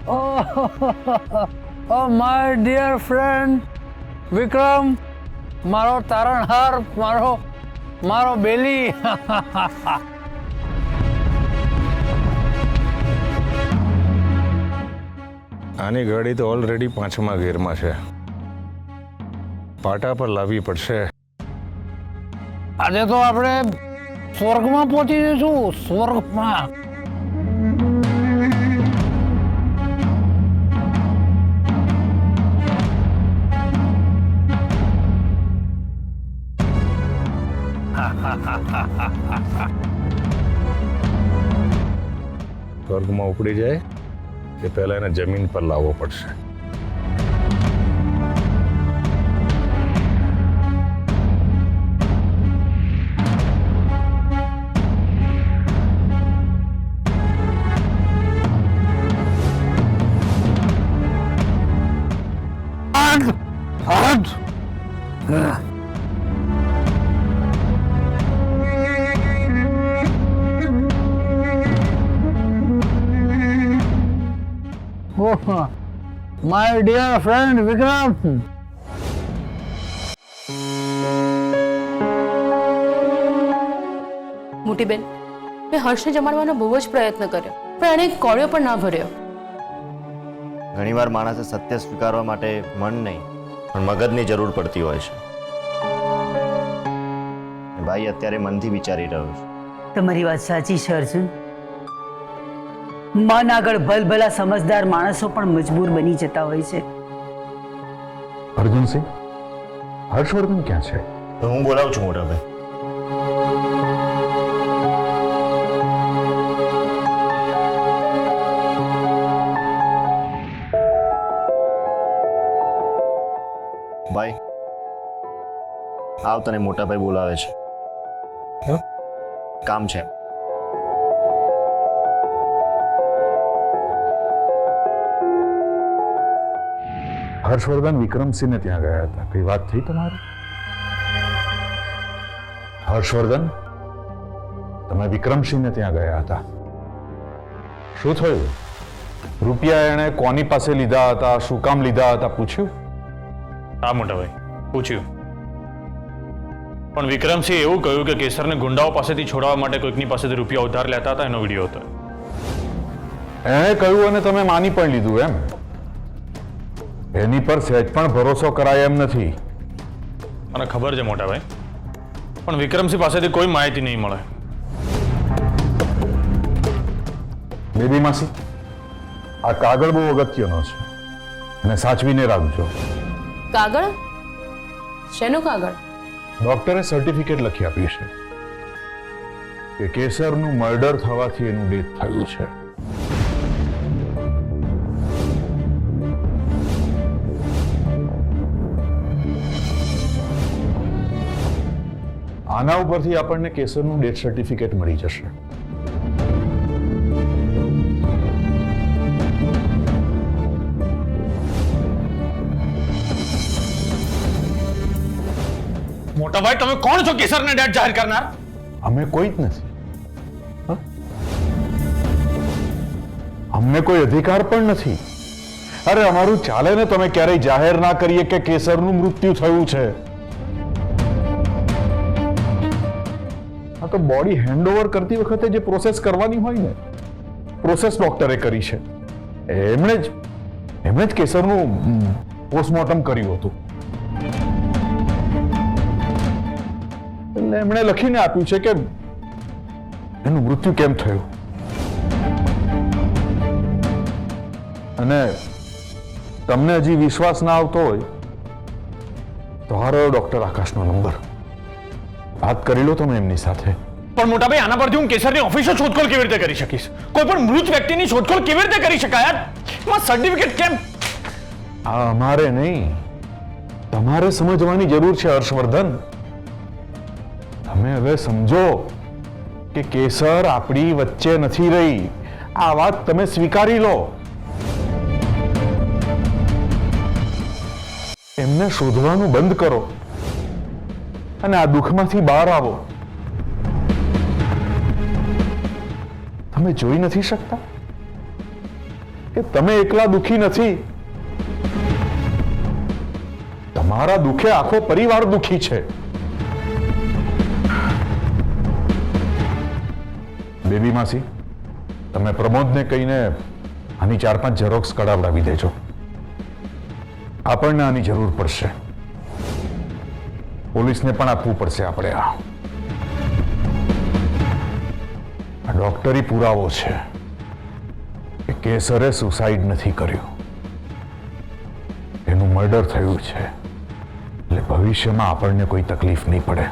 Oh, my dear friend વિક્રમ, મારો તારણહાર, મારો બેલી. આની ગાડી તો ઓલરેડી 5મા ગેરમાં છે. પાટા પર લાવવી પડશે. આજે તો આપણે સ્વર્ગમાં પહોંચી જઈશું, સ્વર્ગમાં. સ્વર્ગમાં ઉપડી જાય એ પહેલા એને જમીન પર લાવવો પડશે. Oh, my dear friend વિક્રમ. મોટી બેન, મેં હર્ષને જમાડવાનો બહુ જ પ્રયત્ન કર્યો, પણ એણે કોળિયો પણ ના ભર્યો. ઘણીવાર માણસે સત્ય સ્વીકારવા માટે મન નહીં પણ મગજની જરૂર પડતી હોય છે. ભાઈ અત્યારે મનથી વિચારી રહ્યો છે. તમારી વાત સાચી છે અર્જુન. મન આગળ ભલભલા સમજદાર માણસો પણ મજબૂર બની જતા હોય છે. અર્જુનસિંહ, હર્ષવર્ધન ક્યાં છે? તો હું બોલાવું છું મોટા ભાઈ. ભાઈ આવ, તને મોટા ભાઈ બોલાવે છે. કામ છે. હર્ષવર્ધન વિક્રમસિંહને ત્યાં ગયા હતા. કઈ વાત થઈ તમારી? હર્ષવર્ધન, તમે વિક્રમસિંહને ત્યાં ગયા હતા. શું થયું? રૂપિયા એણે કોની પાસે લીધા હતા, શું કામ લીધા હતા, પૂછ્યું? હા મોટા ભાઈ, પૂછ્યું. પણ વિક્રમસિંહ એવું કહ્યું કે કેસરને ગુંડાઓ પાસેથી છોડાવવા માટે કોઈકની પાસેથી રૂપિયા ઉધાર લેતા હતા, એનો વિડીયો હતો. એણે કહ્યું અને તમે માની પણ લીધું એમ? એની પર સહેજ પણ ભરોસો કરાય એમ નથી. મને ખબર છે મોટા ભાઈ, પણ વિક્રમસિંહ પાસેથી કોઈ માહિતી નહીં મળે. બેબી માસી, આ કાગળ બહુ અગત્યનો છે, એને સાચવીને રાખજો. કાગળ? શેનું કાગળ? ડોક્ટરે સર્ટિફિકેટ લખી આપ્યું છે કે કેસરનું મર્ડર થવાથી એનું ડેથ થયું છે. આના ઉપરથી આપણને કેસરનું ડેથ સર્ટિફિકેટ મળી જશે. મોટા ભાઈ, તમે કોણ છો કેસરને ડેડ જાહેર કરનાર? અમે કોઈ જ નથી. અમને કોઈ અધિકાર પણ નથી. અરે અમારું ચાલે ને તમે ક્યારેય જાહેર ના કરીએ કે કેસરનું મૃત્યુ થયું છે. આ તો બોડી હેન્ડઓવર કરતી વખતે જે પ્રોસેસ કરવાની હોય ને, પ્રોસેસ ડોક્ટરે કરી છે. એમણે જ કેસરનું પોસ્ટમોર્ટમ કર્યું હતું. એટલે એમણે લખીને આપ્યું છે કે એનું મૃત્યુ કેમ થયું. અને તમને હજી વિશ્વાસ ના આવતો હોય તો હારો ડોક્ટર આકાશનો નંબર, વાત કરી લો તમે એમની સાથે. પણ મોટા ભાઈ, આના પરથી હું કેસરની ઓફિસે શોધખોળ કેવી રીતે કરી શકીશ? કોઈ પણ મૃત વ્યક્તિની શોધખોળ કેવી રીતે કરી શકાય? સર્ટિફિકેટ કેમ? આ અમારે નહીં, તમારે સમજવાની જરૂર છે હર્ષવર્ધન. તમે હવે સમજો કે કેસર આપણી વચ્ચે નથી રહી. આ વાત તમે સ્વીકારી લો. એમને શોધવાનું બંધ કરો અને આ દુઃખમાંથી બહાર આવો. તમે જોઈ નથી શકતા કે તમે એકલા દુખી નથી, તમારા દુખે આખો પરિવાર દુખી છે. બેબી માસી, તમે પ્રમોદને કહીને આની 4-5 ઝેરોક્સ કઢાવડાવી દેજો. આપણને આની જરૂર પડશે. પોલીસને પણ આપવું પડશે આપણે. આ ડોક્ટરી પુરાવો છે કે કેસરે સુસાઇડ નથી કર્યું, એનું મર્ડર થયું છે. એટલે ભવિષ્યમાં આપણને કોઈ તકલીફ નહીં પડે.